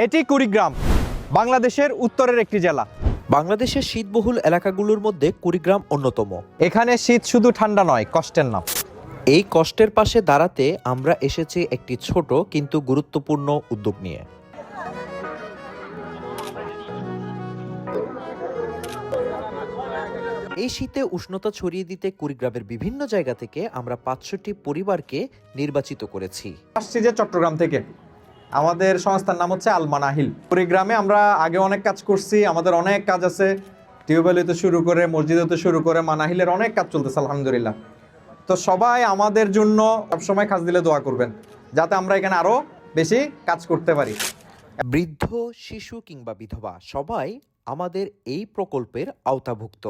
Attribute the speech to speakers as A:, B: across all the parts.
A: এটি কুড়িগ্রাম, বাংলাদেশের উত্তরের একটি জেলা।
B: বাংলাদেশের শীতবহুল এলাকাগুলোর মধ্যে কুড়িগ্রাম অন্যতম।
A: এখানে শীত শুধু ঠান্ডা নয়, কষ্টের নাম।
B: এই কষ্টের পাশে দাঁড়াতে আমরা এসেছি একটি ছোট কিন্তু গুরুত্বপূর্ণ উদ্যোগ নিয়ে। এই শীতে উষ্ণতা ছড়িয়ে দিতে কুড়িগ্রামের বিভিন্ন জায়গা থেকে আমরা ৫০০টি পরিবারকে নির্বাচিত করেছি।
A: আসছি যে চট্টগ্রাম থেকে। আমাদের সংস্থার নাম হচ্ছে আল মানাহিল। কুড়িগ্রামে আমরা আগে অনেক কাজ করছি, আমাদের অনেক কাজ আছে, টিউবওয়েল হতে শুরু করে মসজিদ হতে শুরু করে মানাহিলের অনেক কাজ চলতেছে আলহামদুলিল্লাহ। তো সবাই আমাদের জন্য সবসময় কাজ দিলে দোয়া করবেন, যাতে আমরা এখানে আরো বেশি কাজ করতে পারি।
B: বৃদ্ধ, শিশু কিংবা বিধবা সবাই আমাদের এই প্রকল্পের আওতাভুক্ত।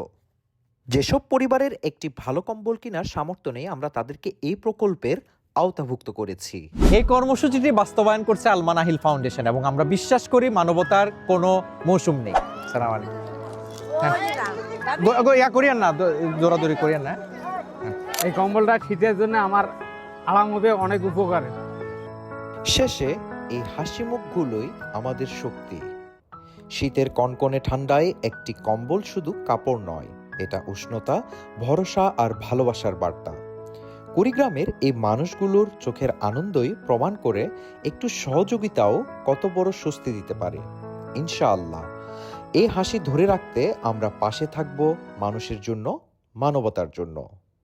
B: যেসব পরিবারের একটি ভালো কম্বল কেনার সামর্থ্য নেই, আমরা তাদেরকে এই প্রকল্পের আওতাভুক্ত করেছি।
A: এই কর্মসূচিটি বাস্তবায়ন করছে আল মানাহিল ফাউন্ডেশন এবং আমরা বিশ্বাস করি মানবতার কোনো মৌসুম নেই। আসসালামু আলাইকুম। ইয়া করিয়েন না, দৌড়াদৌড়ি করিয়েন না।
C: এই কম্বলটা শীতের জন্য আমার আলামতে অনেক উপকার।
B: শেষে এই হাসি মুখগুলোই আমাদের শক্তি। শীতের কনকনে ঠান্ডায় একটি কম্বল শুধু কাপড় নয়, এটা উষ্ণতা, ভরসা আর ভালোবাসার বার্তা। কুড়িগ্রামের এই মানুষগুলোর চোখের আনন্দই প্রমাণ করে একটু সহযোগিতাও কত বড় স্বস্তি দিতে পারে। ইনশাআল্লাহ এই হাসি ধরে রাখতে আমরা পাশে থাকব, মানুষের জন্য, মানবতার জন্য।